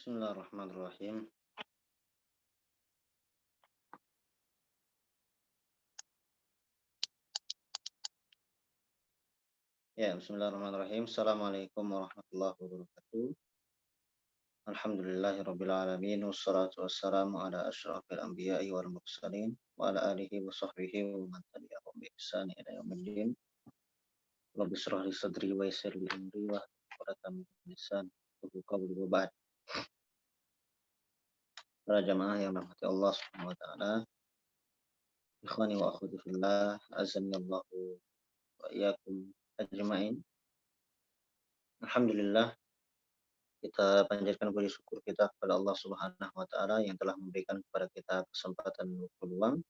Bismillahirrahmanirrahim. Ya, bismillahirrahmanirrahim. Assalamualaikum warahmatullahi wabarakatuh. Alhamdulillahirabbil alamin wassalatu wassalamu ala asyrafil anbiya'i wal mursalin wa ala alihi wa sahbihi wa man tabi'ahum bi ihsan ila yaumiddin. Rabbi shrah li sadri wa yassir li amri wa hlul 'uqdatam min lisani yafqahu qawli wa ba'd. Para jamaah yang dirahmati Allah Subhanahu wa taala, ikhwani wa akhwati fillah, azani Allahu wa iyyakum ajmain. Alhamdulillah, kita panjatkan puji syukur kita kepada Allah Subhanahu wa taala yang telah memberikan kepada kita kesempatan dan peluang.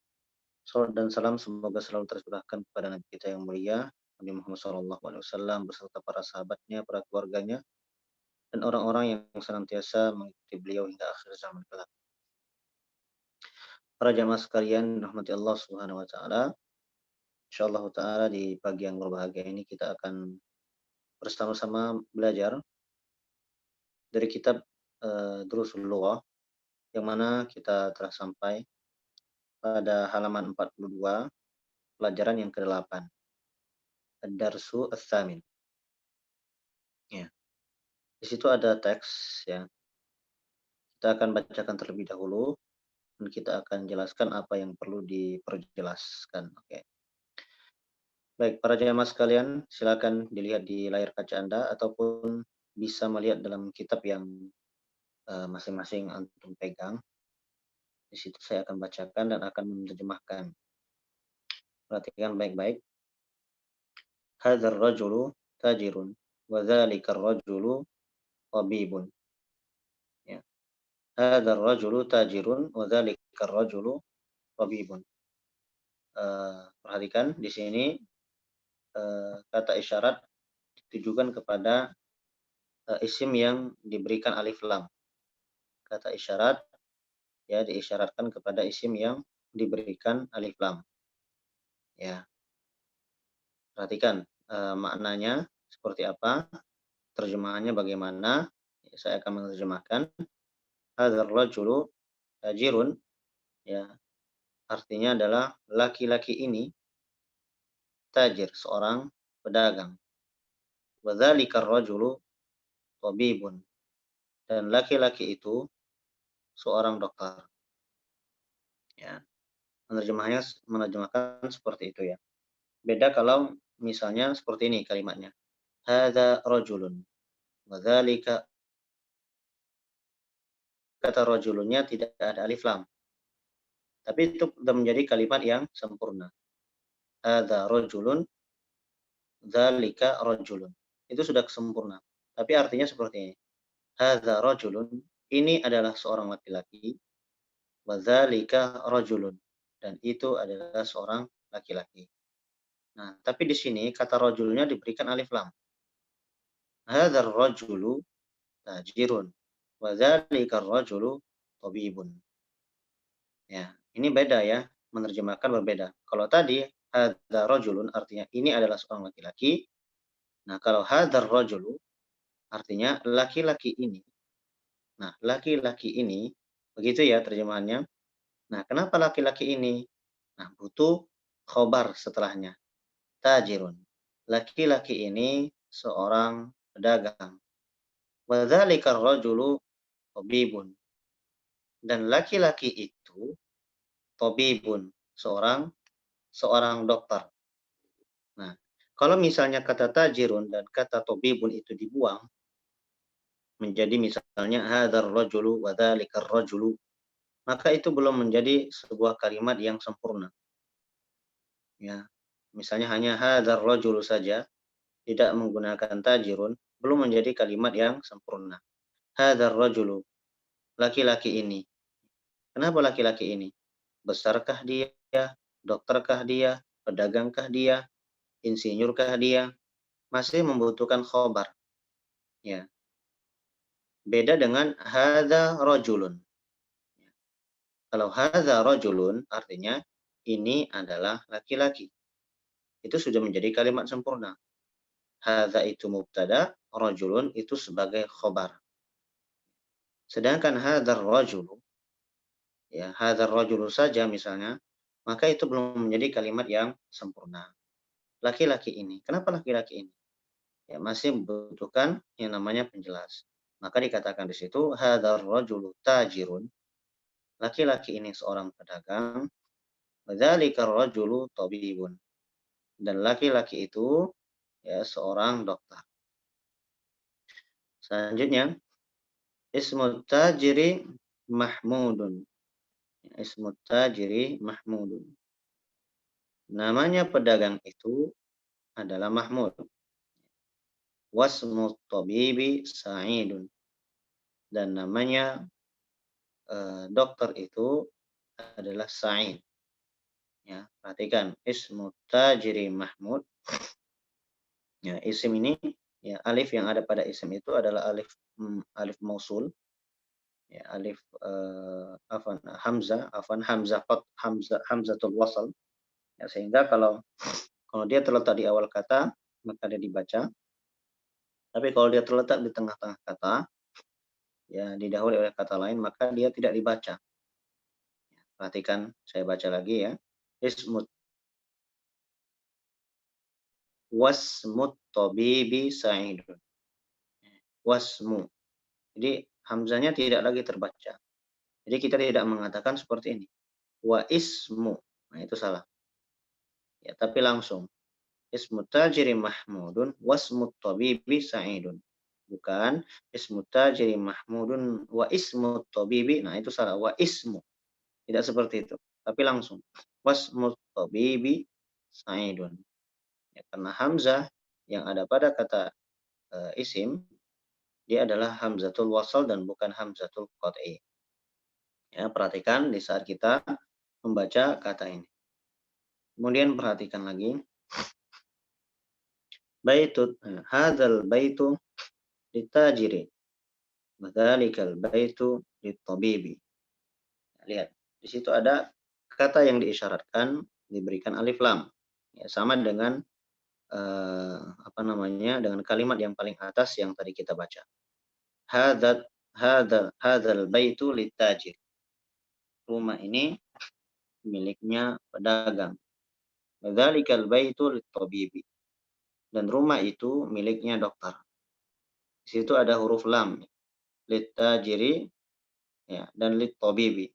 Salawat dan salam semoga selalu tercurahkan kepada Nabi kita yang mulia, Nabi Muhammad SAW beserta para sahabatnya, para keluarganya, dan orang-orang yang senantiasa mengikuti beliau hingga akhir zaman kelak. Para jamaah sekalian, rahmati Allah Subhanahu wa taala. Insyaallah taala di pagi yang berbahagia ini kita akan bersama-sama belajar dari kitab Durusul Lughah, yang mana kita telah sampai pada halaman 42, pelajaran yang ke-8. Ad-Darsu Ats-Tsamin. Ya. Di situ ada teks ya. Kita akan bacakan terlebih dahulu dan kita akan jelaskan apa yang perlu diperjelaskan. Oke. Baik, para jamaah sekalian, silakan dilihat di layar kaca Anda ataupun bisa melihat dalam kitab yang masing-masing antum pegang. Di situ saya akan bacakan dan akan menerjemahkan. Perhatikan baik-baik. Hadzal rajulu tajirun wa dzalikar rajulu tabibun. Ya. Hadzal rajulu tajirun wa dzalikar rajulu tabibun. Perhatikan di sini kata isyarat ditujukan kepada isim yang diberikan alif lam. Kata isyarat ya diisyaratkan kepada isim yang diberikan alif lam. Ya. Perhatikan maknanya seperti apa, terjemahannya bagaimana. Ya, saya akan menerjemahkan. Hadzal rajulu tajirun, ya, artinya adalah laki-laki ini tajir, seorang pedagang. Wa dzalikar rajulu tabibun, dan laki-laki itu seorang dokter. Ya. Menerjemahkan seperti itu ya. Beda kalau misalnya seperti ini kalimatnya. Hadza rajulun wa dzalika, kata rajulunnya tidak ada alif lam. Tapi itu sudah menjadi kalimat yang sempurna. Hadza rajulun, dzalika rajulun. Itu sudah sempurna. Tapi artinya seperti ini. Hadza rajulun, ini adalah seorang laki-laki. Wa dzalika rajulun, dan itu adalah seorang laki-laki. Nah, tapi di sini kata rajulnya diberikan alif lam. Hadzal rajulu tajirun wa dzalika rajulu tabibun. Ya, ini beda ya, menerjemahkan berbeda. Kalau tadi hadzal rajulun artinya ini adalah seorang laki-laki. Nah, kalau hadzal rajulu artinya laki-laki ini. Nah, laki-laki ini begitu ya terjemahannya. Nah, kenapa laki-laki ini? Nah, butuh khobar setelahnya. Tajirun. Laki-laki ini seorang pedagang. Wa dzalikar rajulu tabibun. Dan laki-laki itu tabibun, seorang dokter. Nah, kalau misalnya kata tajirun dan kata tabibun itu dibuang menjadi misalnya hadzal rajulu wa dzalikar rajulu, maka itu belum menjadi sebuah kalimat yang sempurna. Ya. Misalnya hanya hadzal rajulu saja, tidak menggunakan tajirun, belum menjadi kalimat yang sempurna. Hadzal rajulu, laki-laki ini. Kenapa laki-laki ini? Besarkah dia? Dokterkah dia? Pedagangkah dia? Insinyurkah dia? Masih membutuhkan khobar. Ya. Beda dengan hadza rajulun. Kalau hadza rajulun artinya ini adalah laki-laki. Itu sudah menjadi kalimat sempurna. Hadza itu mubtada, rajulun itu sebagai khobar. Sedangkan hadzal rajulu, ya hadzal rajulu saja misalnya, maka itu belum menjadi kalimat yang sempurna. Laki-laki ini, kenapa laki-laki ini? Ya masih membutuhkan yang namanya penjelas. Maka dikatakan di situ hadzal rajulu tajirun, laki-laki ini seorang pedagang, wadzalika rajulu tabibun, dan laki-laki itu ya seorang dokter. Selanjutnya, ismut tajiri mahmudun. Ismut tajiri mahmudun. Namanya pedagang itu adalah Mahmud. Wasmut tabibi Sa'idun. Dan namanya dokter itu adalah Sa'id. Ya, perhatikan ismut tajiri Mahmud. Ya, isim ini ya alif yang ada pada isim itu adalah alif mausul. Ya, alif hamzatul wasal. Ya, sehingga kalau dia terletak di awal kata maka dia dibaca. Tapi kalau dia terletak di tengah-tengah kata, ya didahului oleh kata lain, maka dia tidak dibaca. Perhatikan, saya baca lagi ya. Ismut wasmut tabibi sa'idun. Wasmu. Jadi hamzanya tidak lagi terbaca. Jadi kita tidak mengatakan seperti ini. Wa ismu. Nah, itu salah. Ya, tapi langsung. Ismut tajiri mahmudun wasmut tabibi sa'idun. Bukan ismut tajiri mahmudun wa ismut tabibi. Nah, itu salah. Wa ismu. Tidak seperti itu. Tapi langsung. Wasmut tabibi sa'idun. Ya, karena hamzah yang ada pada kata isim, dia adalah hamzatul wasal dan bukan hamzatul qat'i. Ya, perhatikan di saat kita membaca kata ini. Kemudian perhatikan lagi. Hadzal baitu litajiri. Madzalikal baitu litabibi. Lihat, di situ ada kata yang diisyaratkan diberikan alif lam. Ya, sama dengan dengan kalimat yang paling atas yang tadi kita baca. Hadzal baitu litajir. Rumah ini miliknya pedagang. Madzalikal baitu litabibi. Dan rumah itu miliknya dokter. Di situ ada huruf lam, litajiri ya, dan litabibi.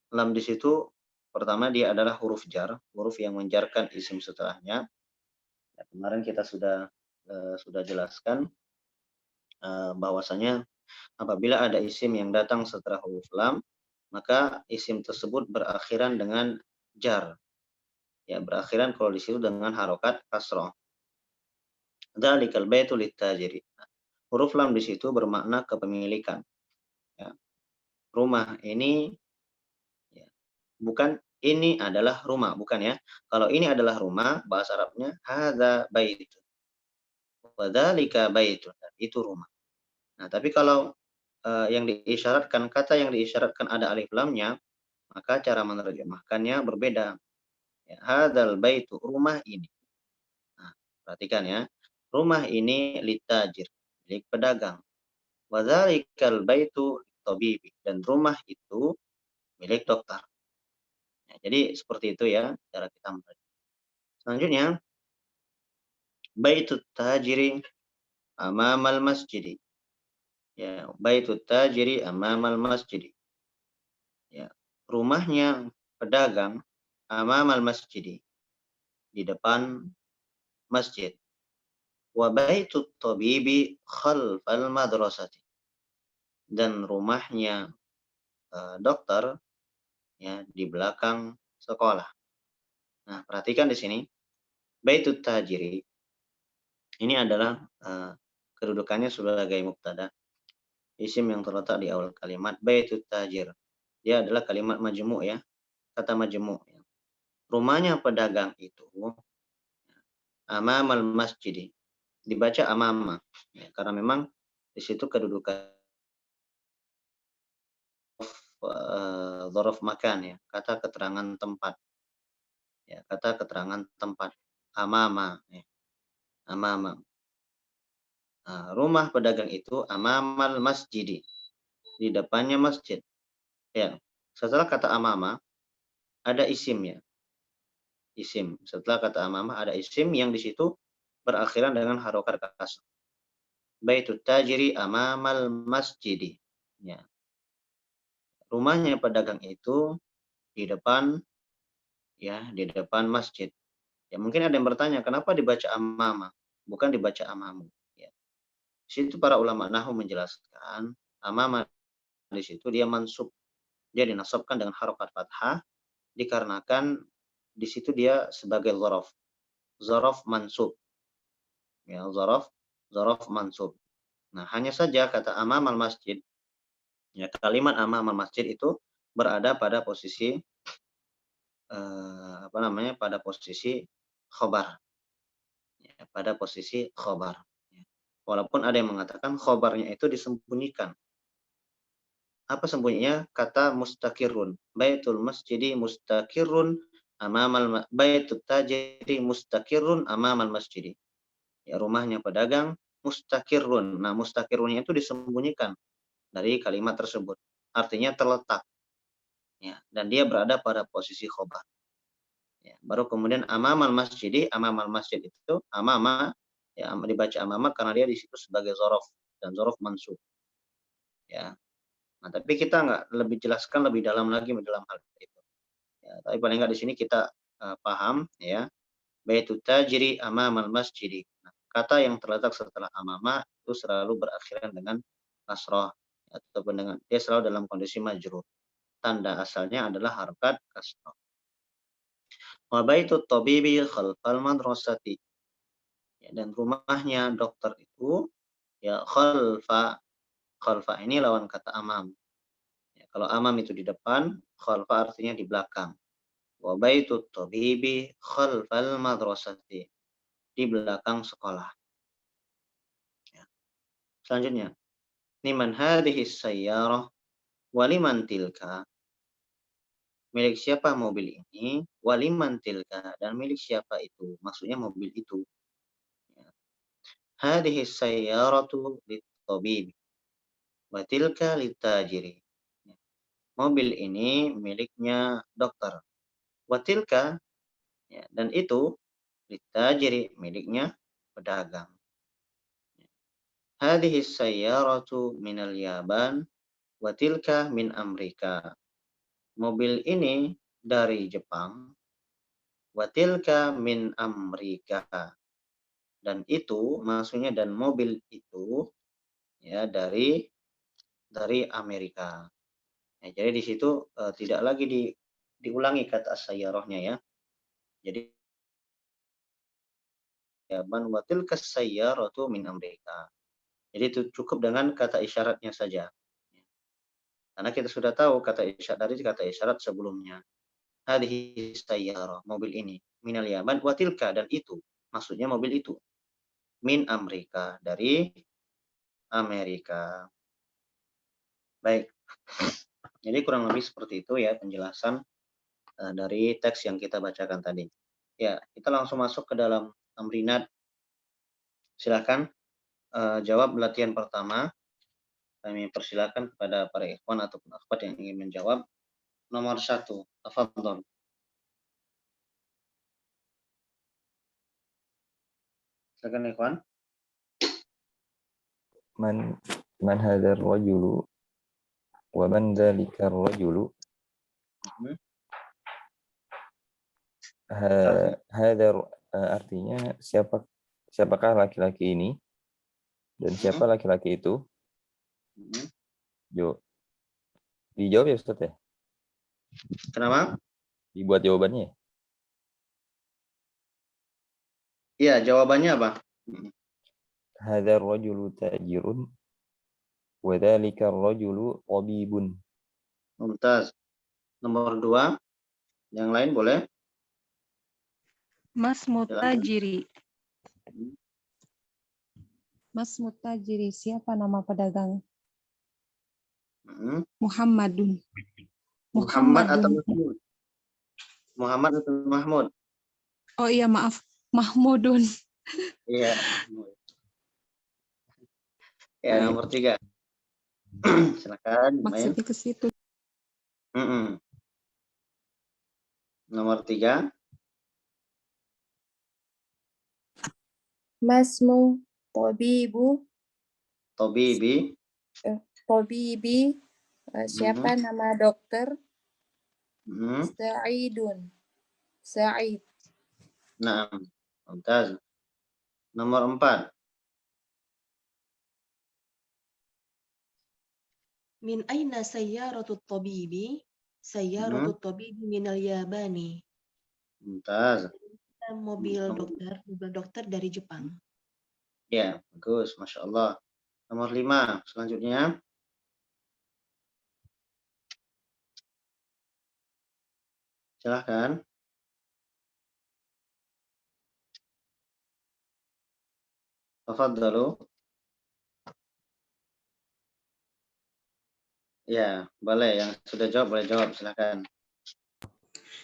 Lam di situ pertama dia adalah huruf jar, huruf yang menjarkan isim setelahnya. Ya, kemarin kita sudah jelaskan bahwasanya apabila ada isim yang datang setelah huruf lam, maka isim tersebut berakhiran dengan jar. Ya, berakhiran kalau di situ dengan harokat kasroh. Dzalikal baitu litajiri. Huruf lam di situ bermakna kepemilikan. Ya. Rumah ini ya, bukan ini adalah rumah, bukan ya. Kalau ini adalah rumah, bahasa Arabnya hadza baitu. Wa dzalika baitu. Itu rumah. Nah, tapi kalau yang diisyaratkan, kata yang diisyaratkan ada alif lamnya, maka cara menerjemahkannya berbeda. Ya, hadzal baitu, rumah ini. Nah, perhatikan ya. Rumah ini litajir, milik pedagang. Wa dzalikal baitu tabibi, dan rumah itu milik dokter. Ya, jadi seperti itu ya cara kita menerjemahkan. Selanjutnya, baitut tajiri amamal masjidi. Ya, baitut tajiri amamal masjidi. Ya, rumahnya pedagang amamal masjidi, di depan masjid. Wa baitut tabibi khalfal madrasati. Dan rumahnya dokter ya di belakang sekolah. Nah, perhatikan di sini baitut tajiri ini adalah kedudukannya sebagai mubtada, isim yang terletak di awal kalimat. Baitut tajir, dia adalah kalimat majmu' ya, kata majmu'. Ya. Rumahnya pedagang itu amamal masjid, dibaca amama ya, karena memang di situ kedudukan dzaraf makan ya, kata keterangan tempat. Ya, kata keterangan tempat amama ya, amama. Nah, rumah pedagang itu amamal masjidi, di depannya masjid. Ya. Setelah kata amama ada isimnya. Isim. Setelah kata amama ada isim yang di situ berakhiran dengan harokat kasr. Baitut tajiri amamal masjidi. Ya. Rumahnya pedagang itu di depan, ya, di depan masjid. Ya, mungkin ada yang bertanya, kenapa dibaca amama, bukan dibaca amamu? Ya. Di situ para ulama nahwu menjelaskan, amama di situ dia mansub. Dia dinasabkan dengan harokat fathah dikarenakan di situ dia sebagai zorof. Zorof mansub. Ya, zorof mansub. Nah, hanya saja kata amamal masjid, ya, kalimat amamal masjid itu berada pada posisi pada posisi khobar. Ya, pada posisi khobar. Ya. Walaupun ada yang mengatakan khobarnya itu disembunyikan. Apa sembunyinya? Kata mustakirun. Baitul masjidi mustakirun amamal baitut tajiri mustakirun amamal masjidi. Ya, rumahnya pedagang mustakirun. Nah, mustakirunnya itu disembunyikan dari kalimat tersebut. Artinya terletak. Ya, dan dia berada pada posisi khobar. Ya, baru kemudian amamal masjid itu amama, ya, dibaca amama karena dia di situ sebagai zorof dan zorof mansub. Ya, nah tapi kita nggak lebih jelaskan lebih dalam lagi dalam hal itu. Ya, tapi paling nggak di sini kita paham, ya, baitu tajri amamal masjid. Nah, kata yang terletak setelah amama itu selalu berakhiran dengan kasroh ataupun dengan dia selalu dalam kondisi majrur. Tanda asalnya adalah harakat kasroh. Wa baitut tabibi khalfal madrasati. Ya, dan rumahnya dokter itu ya khalfa. Khalfa ini lawan kata amam. Ya, kalau amam itu di depan, khalfa artinya di belakang. Wa baitut tabibi khalfal madrasati. Di belakang sekolah. Ya. Selanjutnya, liman hadhihi sayyarah wa liman tilka. Milik siapa mobil ini? Waliman tilka, dan milik siapa itu? Maksudnya mobil itu. Hadhihi sayyaratu lit-tabib wa tilka lit-tajiri. Mobil ini miliknya dokter. Wa tilka, ya, dan itu lit-tajiri, miliknya pedagang. Hadhihi sayyaratu minal Yaban wa tilka min Amerika. Mobil ini dari Jepang. Watilka min Amerika, dan itu maksudnya dan mobil itu ya dari Amerika. Ya, jadi di situ tidak lagi diulangi kata sayyarahnya, ya. Jadi ya ban watilka sayyaratu min Amerika. Jadi itu cukup dengan kata isyaratnya saja. Karena kita sudah tahu kata isyarat dari kata isyarat sebelumnya. Hadhihi sayyarah, mobil ini minal Yaman watilka, dan itu maksudnya mobil itu min Amerika, dari Amerika. Baik. Jadi kurang lebih seperti itu ya penjelasan dari teks yang kita bacakan tadi. Ya, kita langsung masuk ke dalam amrinat. Silakan jawab latihan pertama. Kami persilakan kepada para ikhwan ataupun akhwat yang ingin menjawab. Nomor 1, tafadhol. Silakan ikhwan. Man hadzal rajulu wa man dzalika rajulu. Hadzal artinya siapakah laki-laki ini dan siapa laki-laki itu? Dijawab ya Ustaz ya? Kenapa? Dibuat jawabannya. Iya, jawabannya apa? Hadzal rajulu tajirun wa dzalika rajulu tabibun. Mumtaz. Nomor 2. Yang lain boleh? Mas Mutajiri. Mas Mutajiri, siapa nama pedagang? Muhammadun. Muhammad atau Mahmud? Muhammad atau Mahmud? Oh iya, maaf. Mahmudun. Iya. Ya, nomor 3. Silakan, main. Maksudnya ke situ. Nomor 3. Masmu Tobibu Tobibi. Tobibi siapa nama dokter? Sa'idun Sa'id. Naam. Mumtaz. Nomor 4. Min aina sayyaratu tabibi? Sayyaratu tabibi minal Yabani. Mumtaz. Mobil dokter dari Jepang. Ya, bagus, Masya Allah. Nomor 5, selanjutnya. Silahkan. Tafadhalu. Ya, boleh. Yang sudah jawab, boleh jawab. Silahkan.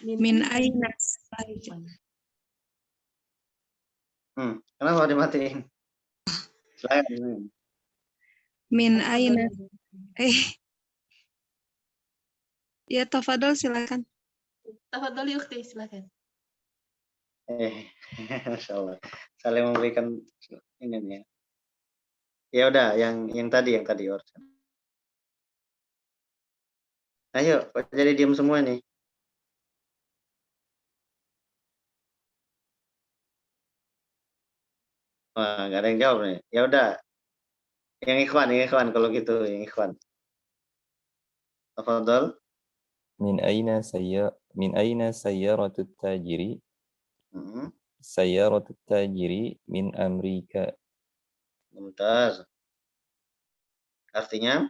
Min aina. Kenapa dimatiin? Silahkan. Min aina. Ya, tafadhol silakan. Tafadhol Ukhti, silakan. Masya Allah. Saling memberikan ini nih. Ya udah, yang tadi urusan. Ayo, kok jadi diam semua nih? Wah, nggak ada yang jawab nih. Ya udah, yang ikhwan kalau gitu, yang ikhwan. Tafadhol. Min aina sayyaratut tajiri? Sayyaratut tajiri min Amerika. Mumtaz. Artinya?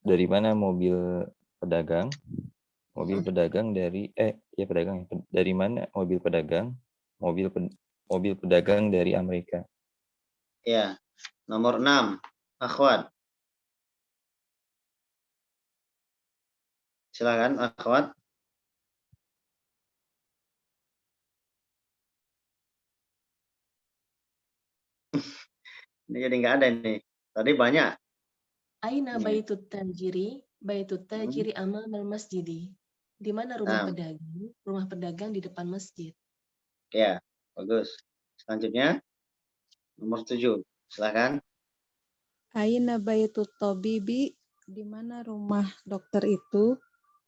Dari mana mobil pedagang? Mobil pedagang dari dari mana mobil pedagang? Mobil pedagang dari Amerika. Ya. Nomor 6. Akhwat. Silakan, akhwat. Ini jadi nggak ada ini. Tadi banyak. Aina baitut tajiri? Baitut tajiri amamal masjidi. Di mana rumah pedagang? Rumah pedagang di depan masjid. Ya, bagus. Selanjutnya, nomor 7. Silakan. Aina baitut tabibi, di mana rumah dokter itu?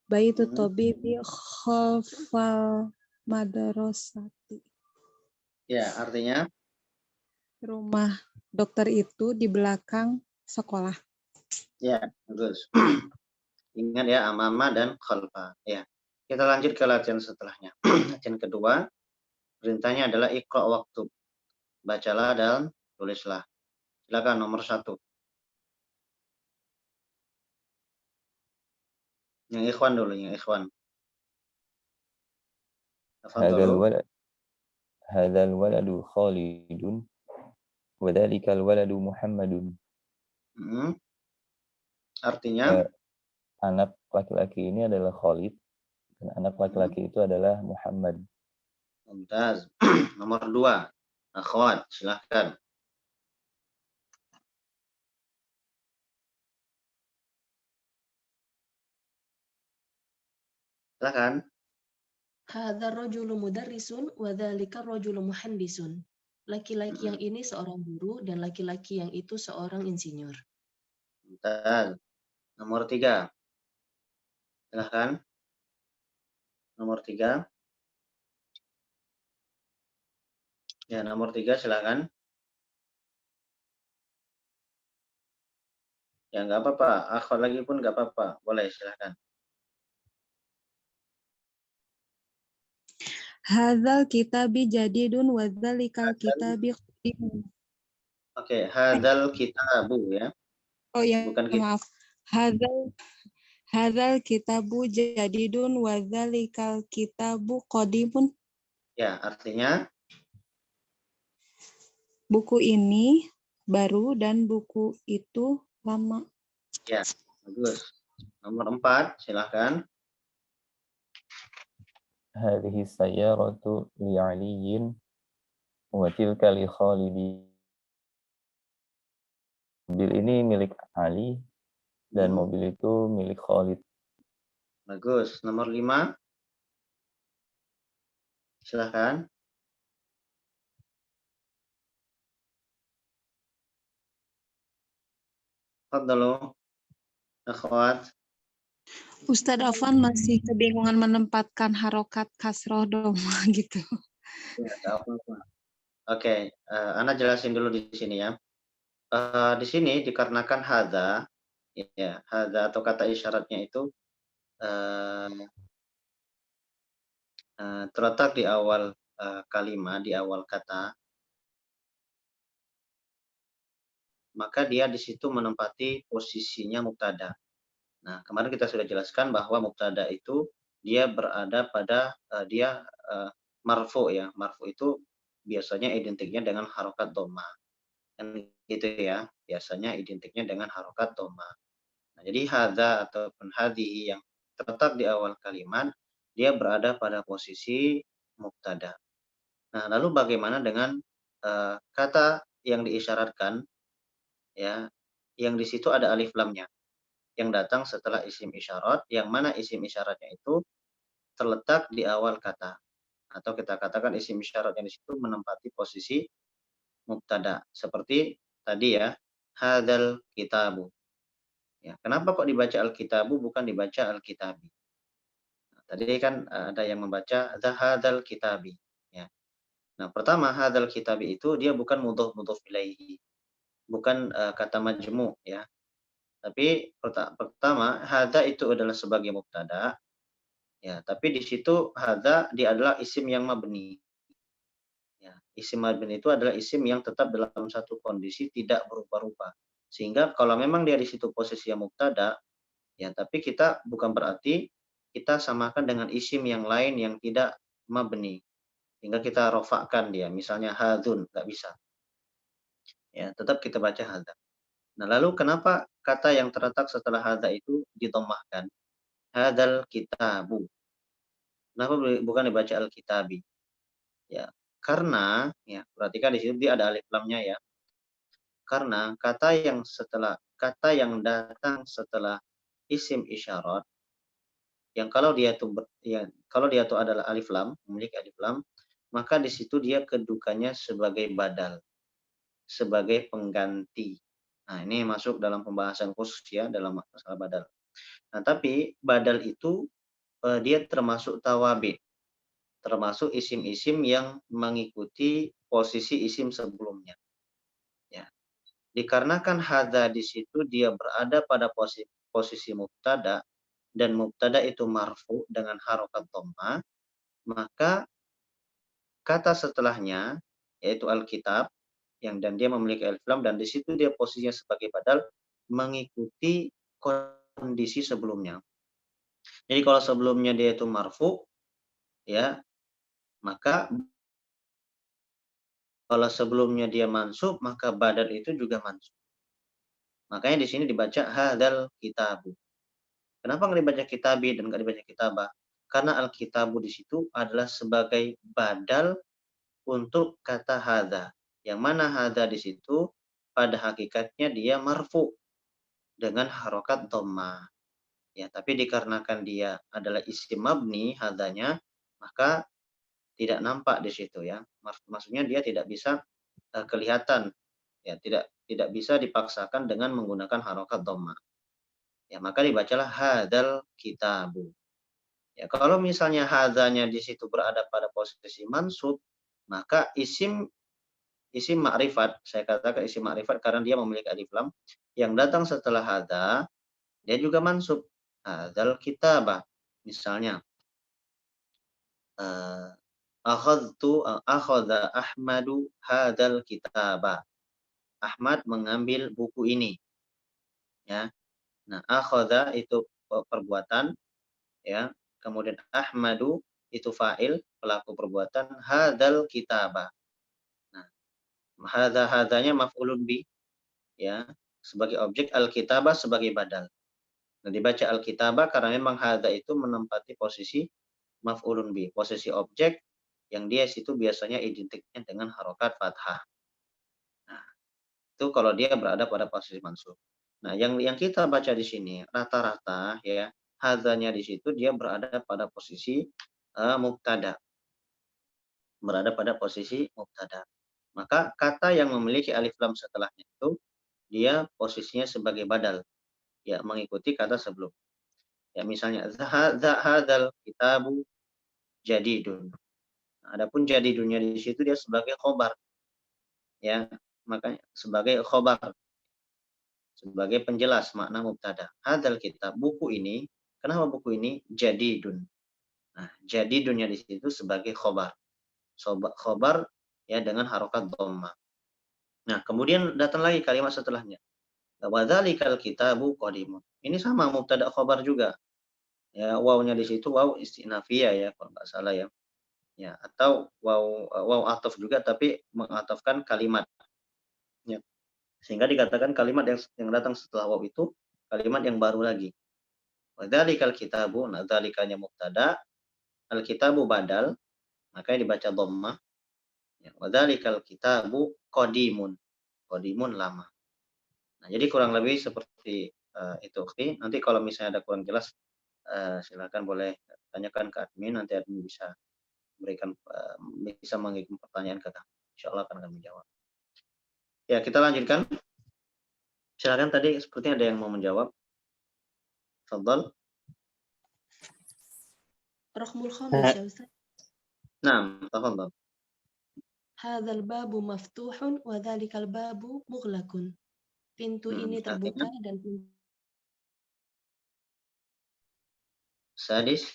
Baitut tabibi khalfal madrasati. Ya, artinya? Rumah dokter itu di belakang sekolah. Ya, bagus. Ingat ya, amama dan khalfa. Ya. Kita lanjut ke latihan setelahnya. Latihan kedua, perintahnya adalah iqra waktu. Bacalah dan tulislah. Silakan nomor 1. Yang ikhwan dulu, yang ikhwan. Hadzal waladu Khalidun wa dzalikal waladu Muhammadun. Artinya? Anak laki-laki ini adalah Khalid dan anak laki-laki itu adalah Muhammad. Mumtaz. Nomor 2. Akhwat, silahkan. Silakan. Hadzal rajulu mudarrisun wa dzalika rajulu muhandisun. Laki-laki yang ini seorang guru dan laki-laki yang itu seorang insinyur. Mumtaz. Nomor 3. Silakan. Nomor 3. Ya, nomor 3 silakan. Ya, nggak apa-apa. Akhwat lagi pun nggak apa-apa. Boleh, silakan. Hadzal kitabi jadidun wa dzalikal kitabi qadimun. Oke, hadzal kitabu ya. Oh ya, bukan maaf. Hadzal kitabu jadidun wa dzalikal kitabu qadimun. Ya, artinya Buku ini baru dan buku itu lama. ya, bagus. Nomor 4, silakan. Hadhihi sayyaratu li 'Aliyin wa tilka li Khalidin. Mobil ini milik Ali dan Hmm. mobil itu milik Khalid. Bagus. Nomor 5. Silahkan. Fadhalu. Akhwat. Ustadz Afwan masih kebingungan menempatkan harokat kasroh doma gitu. Ya, tak apa-apa. Oke, Ana jelasin dulu di sini ya. Di sini dikarenakan hadza, ya, hadza atau kata isyaratnya itu terletak di awal kalimat, di awal kata, maka dia di situ menempati posisinya mubtada. Nah, kemarin kita sudah jelaskan bahwa mubtada itu dia berada pada dia marfu ya. Marfu itu biasanya identiknya dengan harokat dhamma. Kan gitu ya. Biasanya identiknya dengan harokat dhamma. Nah, jadi hadza ataupun hadhihi yang terletak di awal kalimat dia berada pada posisi mubtada. Nah, lalu bagaimana dengan kata yang diisyaratkan ya, yang di situ ada alif lamnya yang datang setelah isim isyarat, yang mana isim isyaratnya itu terletak di awal kata. Atau kita katakan isim isyarat yang di situ menempati posisi mubtada. Seperti tadi ya, hadzal kitabu. Ya, kenapa kok dibaca al-kitabu bukan dibaca al-kitabi? Nah, tadi kan ada yang membaca hadzal kitabi. Ya. Nah, pertama hadzal kitabi itu dia bukan mudhof ilaihi. Bukan kata majmu ya. Tapi pertama hadza itu adalah sebagai mubtada. Ya, tapi di situ hadza dia adalah isim yang mabni. Ya, isim mabni itu adalah isim yang tetap dalam satu kondisi tidak berubah-ubah. Sehingga kalau memang dia di situ posisi yang mubtada, ya tapi kita bukan berarti kita samakan dengan isim yang lain yang tidak mabni. Sehingga kita rofakkan dia, misalnya hadzun, nggak bisa. Ya, tetap kita baca hadza. Nah, lalu kenapa kata yang terletak setelah hadza itu didhammahkan? Hadzal kitabu. Kenapa bukan dibaca al-kitabi? Ya, karena ya perhatikan di situ dia ada alif lamnya ya. Karena kata yang datang setelah isim isyarat yang kalau dia tuh adalah alif lam, memiliki alif lam, maka di situ dia kedudukannya sebagai badal, sebagai pengganti. Nah, ini masuk dalam pembahasan khusus ya dalam masalah badal. Nah, tapi badal itu dia termasuk tawabi, termasuk isim-isim yang mengikuti posisi isim sebelumnya. Ya. Dikarenakan hadza di situ dia berada pada posisi mubtada dan mubtada itu marfu dengan harokat dhamma, maka kata setelahnya yaitu alkitab dan dia memiliki alif lam dan di situ dia posisinya sebagai badal mengikuti kondisi sebelumnya. Jadi kalau sebelumnya dia itu marfu ya, maka kalau sebelumnya dia mansub, maka badal itu juga mansub. Makanya di sini dibaca hadzal kitabu. Kenapa nggak dibaca kitabi dan nggak dibaca kitabah? Karena al-kitabu di situ adalah sebagai badal untuk kata hadza. Yang mana hadza di situ pada hakikatnya dia marfu dengan harokat dhamma. Ya, tapi dikarenakan dia adalah isim mabni hadzanya, maka tidak nampak di situ ya. Maksudnya dia tidak bisa kelihatan ya, tidak bisa dipaksakan dengan menggunakan harokat dhamma. Ya, maka dibacalah hadzal kitabu. Ya, kalau misalnya hadzanya di situ berada pada posisi mansub, maka isim ma'rifat, saya katakan isim ma'rifat karena dia memiliki alif lam, yang datang setelah hadza, dia juga mansub. Hadzal kitabah. Misalnya, akhadha Ahmadu hadzal kitabah. Ahmad mengambil buku ini. Ya. Nah, akhadha itu perbuatan ya. Kemudian Ahmadu itu fa'il, pelaku perbuatan, hadzal kitabah. Nah, hadzanya maf'ulun bi ya, sebagai objek, al-kitabah sebagai badal. Nah, dibaca al-kitabah karena memang hadza itu menempati posisi maf'ulun bi, posisi objek yang dia situ biasanya identiknya dengan harokat fathah. Nah, Itu kalau dia berada pada posisi mansub. Nah, yang kita baca di sini rata-rata ya, hadzanya di situ dia berada pada posisi mubtada. Berada pada posisi mubtada. Maka kata yang memiliki alif lam setelahnya itu dia posisinya sebagai badal. Ya, mengikuti kata sebelum. Ya, misalnya hadzal kitabu jadidun. Adapun jadidunnya di situ dia sebagai khobar. Ya, makanya sebagai khobar. Sebagai penjelas makna mubtada. Hadzal kitab, buku ini, kenapa buku ini jadidun? Nah, jadidunnya di situ sebagai khobar. Khobar ya dengan harokat dhammah. Nah, kemudian datang lagi kalimat setelahnya. Wadzalikal kitabu qadimun. Ini sama mubtada khobar juga. Ya, wawnya di situ waw istinafiyah ya kalau nggak salah ya. Ya, atau waw ataf juga tapi mengatafkan kalimat. Ya. Sehingga dikatakan kalimat yang datang setelah waw itu kalimat yang baru lagi. Wadzalikal kitabu, nah dzalikanya mubtada, al kitabu badal, makanya dibaca dhammah. Ya, wadzalikal kitabu qadimun. Qadimun lama. Nah, jadi kurang lebih seperti itu. Oke, nanti kalau misalnya ada kurang jelas silakan boleh tanyakan ke admin, nanti admin bisa berikan bisa mengirim pertanyaan ke kami. Insya Allah akan kami jawab. Ya, kita lanjutkan. Silakan tadi sepertinya ada yang mau menjawab. Tafadhal. Raqmul khamis ya Ustaz. Nah, tafadhal. Hadzal babu maftuhun wa dzalikal babu mughlaqun. Pintu ini terbuka Artinya, dan pintu sadis.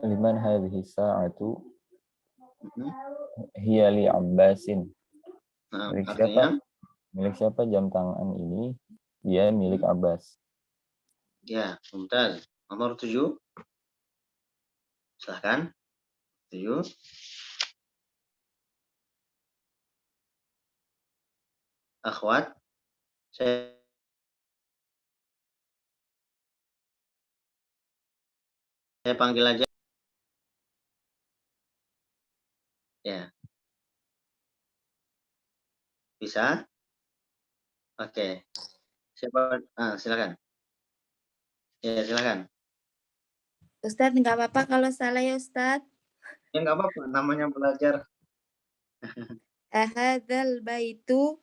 Liman hadhihi sa'atu hiya li Abbasin. Nah, Milik artinya, siapa? Milik siapa jam tangan ini? Dia milik Abbas. ya, mumtaz. Nomor 7. Silakan. 7. Akhwat. Saya panggil aja. Ya. Bisa? Oke. Siapa? Silakan. Ya, silakan. Ustadz, nggak apa-apa kalau salah ya Ustadz. Ya, nggak apa-apa. Namanya belajar. Ahadzal baitu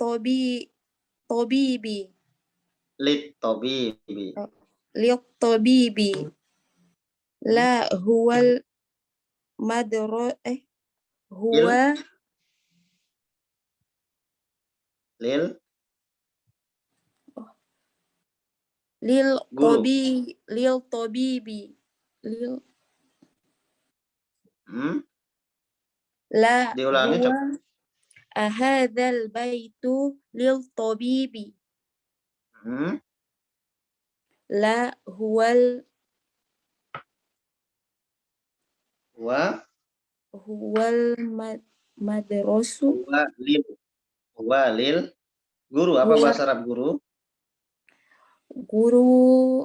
tobibi. Lit tobibi. Liuk tobibi. La huwal huwa Lil lil guru. tobibi. La Diulangi huwa coba. ahadzal baitu lil tobibi. La huwal madrasu. Huwa lil guru. Apa bahasa Arab guru? Guru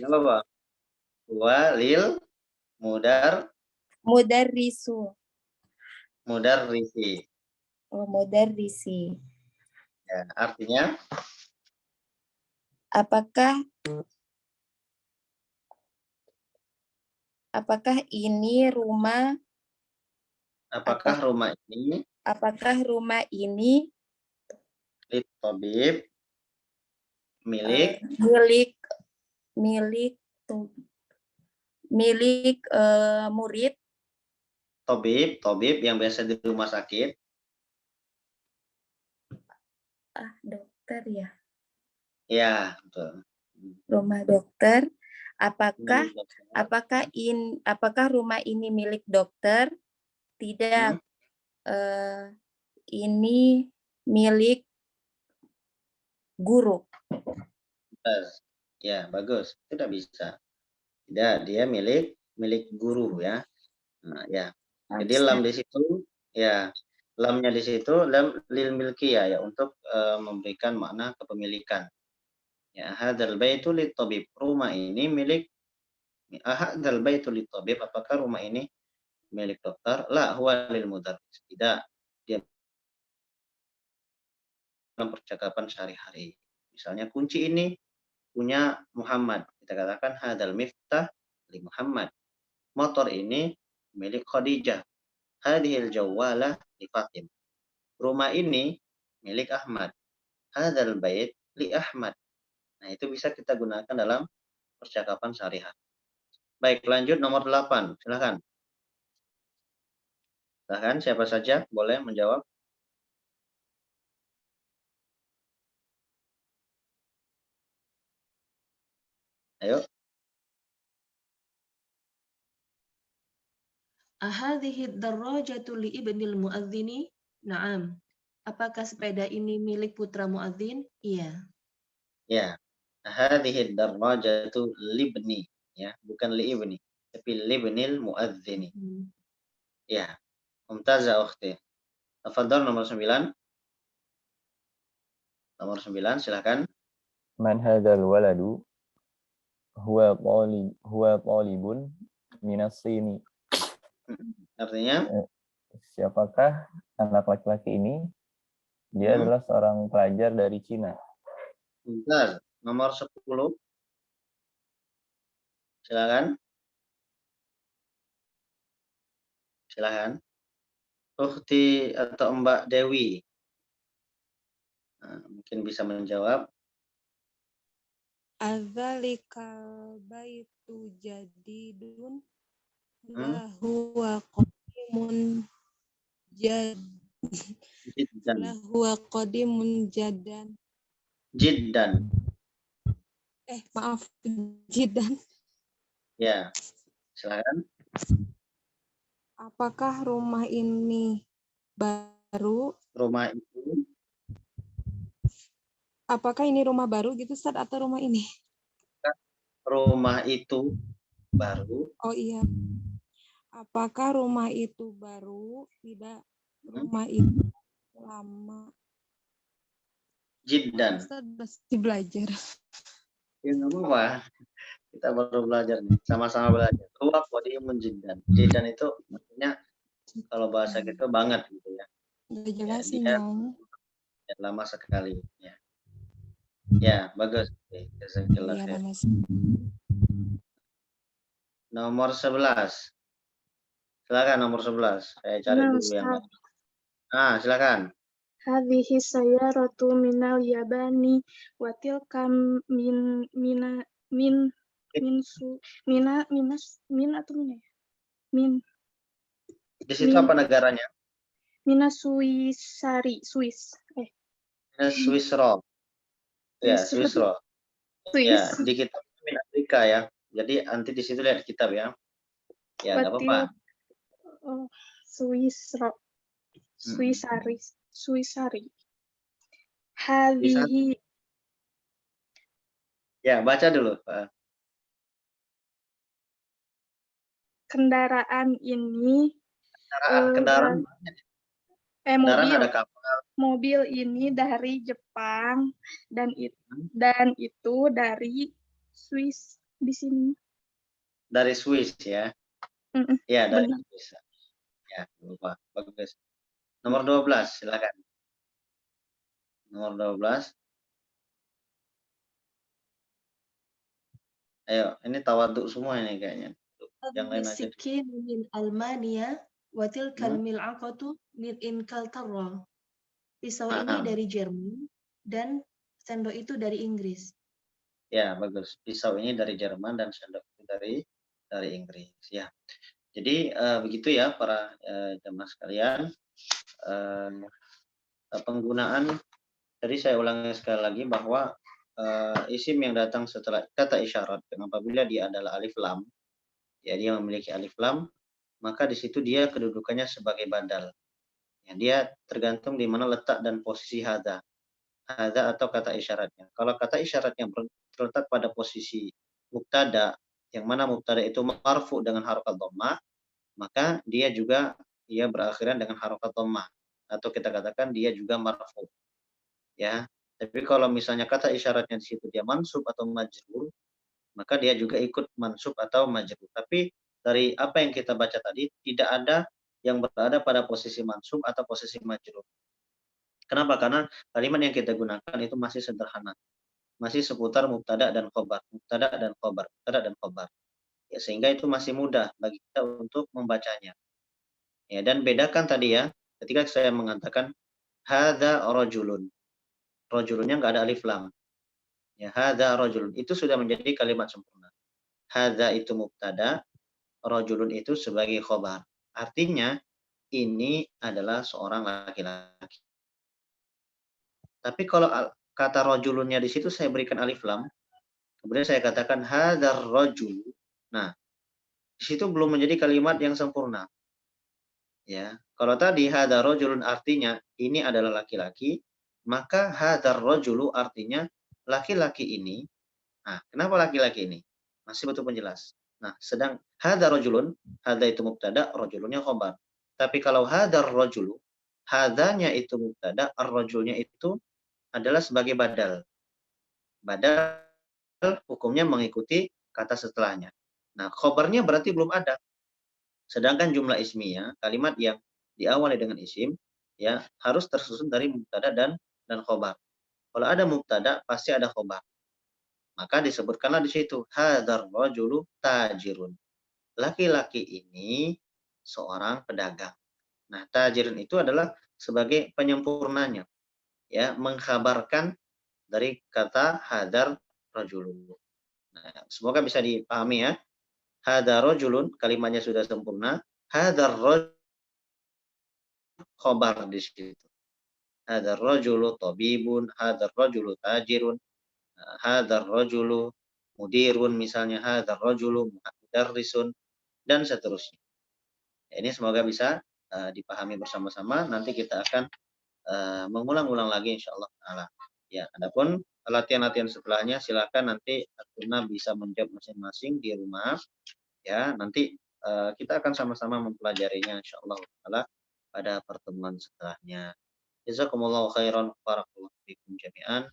Apa? Huwa lil mudarrisu. mudarrisi. Mudarrisi. Ya, artinya apakah ini rumah? Apakah rumah ini lit tabib milik murid tabib yang biasa di rumah sakit? Dokter ya. Ya, betul. Rumah dokter. Apakah rumah ini milik dokter? Tidak. Ini milik guru. Ya, bagus. Tidak bisa. Tidak, dia milik guru ya. Nah, ya. Jadi lam di situ ya, lamnya di situ lam lil milkiyah ya untuk memberikan makna kepemilikan. Ya, hadzal baitu lit-tabib. Rumah ini milik hadzal baitu lit-tabib. Apakah rumah ini milik dokter? La huwa lil mudarris. Tidak. Dia dalam percakapan sehari-hari. Misalnya kunci ini punya Muhammad. Kita katakan hadzal miftah li Muhammad. Motor ini milik Khadijah. Hadhil jawwalah li Fatim. Rumah ini milik Ahmad. Hadzal bait li Ahmad. Nah, itu bisa kita gunakan dalam percakapan sehari-hari. Baik, lanjut nomor 8. Silakan. Silakan, siapa saja boleh menjawab. Ayo. Ahadhihi darrajatu li ibnil muadzini? Naam. Apakah sepeda ini milik putra muadzin? Iya. Ya. Hadhihi darrajatu libni, ya, bukan li ibni, tapi libnil muadzini. Ya. Mumtazah ukhti. Tafadhal nomor 9. Nomor 9, silakan. Man hadzal waladu? Huwa talibun minas sini. Artinya, Siapakah anak laki-laki ini? Dia adalah seorang pelajar dari Cina. Mumtaz. Nomor 10. Silakan. Silakan. Ukhti atau Mbak Dewi. Nah, mungkin bisa menjawab. Adzalikal baitu jadidun la huwa qadimun Jiddan. la huwa qadimun jaddan. Jiddan. Maaf, jiddan. Ya. Silakan. Apakah rumah ini baru? Rumah itu. Apakah ini rumah baru gitu, Ustaz, atau rumah ini? Rumah itu baru. Oh iya. Apakah rumah itu baru? Tidak. Rumah itu lama. Jiddan. Ustaz masih belajar. Ya nggak apa-apa. Kita baru belajar nih. Sama-sama belajar. Huwa qadimun jiddan. Jiddan itu maksudnya kalau bahasa kita banget gitu ya. Nggak jelas sih Dia nyong. lama sekali. Ya, ya bagus. Jazakallah Iya, khair. lama. Nomor 11. Silakan nomor 11. Saya cari Nah, dulu yang Ustaz. Nah, silakan. Hadhihi sayyaratu minal yabani wa tilka min atau mina ya? Di situ apa negaranya? Mina Swisari, Swiss. Swiss roll. Ya, Swiss roll. Ya, Swiss. di kitab min Afrika ya. Jadi nanti di situ lihat kitab ya. Ya, nggak apa-apa. Oh, Swisari. Hadhihi. Ya, baca dulu, Pak. Kendaraan ini. Kendaraan Mobil. ada kapal. Mobil ini dari Jepang dan itu dari Swiss di sini. Dari Swiss ya. Ya, dari Swiss. Ya, lupa. Bagus. Nomor 12, silakan. Nomor 12. Ayo, ini tawaduk semua ini kayaknya. Yang lain aja. Sikin min Almania wa tilkal mil'aqatu min Inkaltara. Pisau ini dari Jerman dan sendok itu dari Inggris. Ya, bagus. Pisau ini dari Jerman dan sendok itu dari Inggris. Ya. Jadi begitu ya para jamaah sekalian. Penggunaan tadi saya ulangi sekali lagi bahwa isim yang datang setelah kata isyarat apabila dia adalah alif lam, ya dia memiliki alif lam, maka di situ dia kedudukannya sebagai badal. Ya, dia tergantung di mana letak dan posisi hadza atau kata isyaratnya. Kalau kata isyaratnya terletak pada posisi mubtada, yang mana mubtada itu marfu dengan harokat dhammah, maka dia berakhiran dengan harokat dhammah, atau kita katakan dia juga marfu. Ya, Tapi kalau misalnya kata isyaratnya di situ dia mansub atau majrur, maka dia juga ikut mansub atau majrur. Tapi dari apa yang kita baca tadi, tidak ada yang berada pada posisi mansub atau posisi majrur. Kenapa? Karena kalimat yang kita gunakan itu masih sederhana. Masih seputar mubtada dan khobar, mubtada dan khobar, mubtada dan khobar. Ya, sehingga itu masih mudah bagi kita untuk membacanya. Ya, dan bedakan tadi ya, ketika saya mengatakan hadza rajulun. Rajulunnya nggak ada alif lam. Ya, hadza rajulun itu sudah menjadi kalimat sempurna. Hadza itu mubtada, rajulun itu sebagai khobar. Artinya ini adalah seorang laki-laki. Tapi kalau kata rajulunnya di situ saya berikan alif lam, kemudian saya katakan hadzal rajul. Nah, di situ belum menjadi kalimat yang sempurna. Ya, kalau tadi hadzal rajulun artinya ini adalah laki-laki, maka hadzal rajulu artinya laki-laki ini. Nah, kenapa laki-laki ini? Masih butuh penjelas. Nah, sedang hadzal rajulun, hadza itu mubtada, rajulunnya khobar. Tapi kalau hadzal rajulu, hadzanya itu mubtada, ar-rajulnya itu adalah sebagai badal. Badal hukumnya mengikuti kata setelahnya. Nah, khobarnya berarti belum ada. Sedangkan jumlah ismiyah, kalimat yang diawali dengan isim, ya harus tersusun dari mubtada dan khobar. Kalau ada mubtada, pasti ada khobar. Maka disebutkanlah di situ hadzal rajulu tajirun. Laki-laki ini seorang pedagang. Nah, tajirun itu adalah sebagai penyempurnanya, ya mengkhabarkan dari kata hadzal rajulu. Nah, semoga bisa dipahami ya. Hadzal rajulun kalimatnya sudah sempurna. Hadzal rajul khobar di situ. Hadzal rajulu tabibun, hadzal rajulu tajirun, hadzal rajulu mudirun misalnya, hadzal rajulu mudarrisun dan seterusnya. Ini semoga bisa dipahami bersama-sama. Nanti kita akan mengulang-ulang lagi insyaallah taala. Ya, adapun latihan-latihan setelahnya silakan nanti Atuna bisa menjawab masing-masing di rumah. Ya, nanti kita akan sama-sama mempelajarinya insyaallah taala pada pertemuan setelahnya. Jazakumullahu khairan, barakallahu fikum jami'an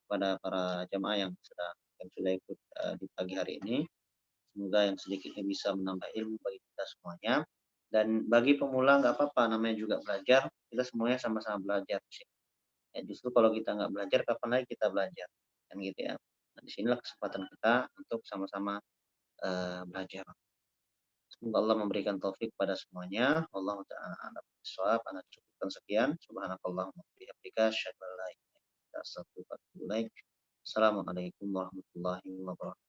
pada para jamaah yang sudah ikut di pagi hari ini. Semoga yang sedikitnya bisa menambah ilmu bagi kita semuanya. Dan bagi pemula nggak apa-apa, namanya juga belajar. Kita semuanya sama-sama belajar. Ya, justru kalau kita nggak belajar, kapan lagi kita belajar? Kan gitu ya. Nah, disinilah kesempatan kita untuk sama-sama belajar. Semoga Allah memberikan taufik pada semuanya. Allah ta'ala a'lam bishawab. Ana cukupkan sekian. Subhanakallahumma wa bihamdika asyhadu an la ilaha illa anta astaghfiruka wa atubu ilaik. Assalamualaikum warahmatullahi wabarakatuh.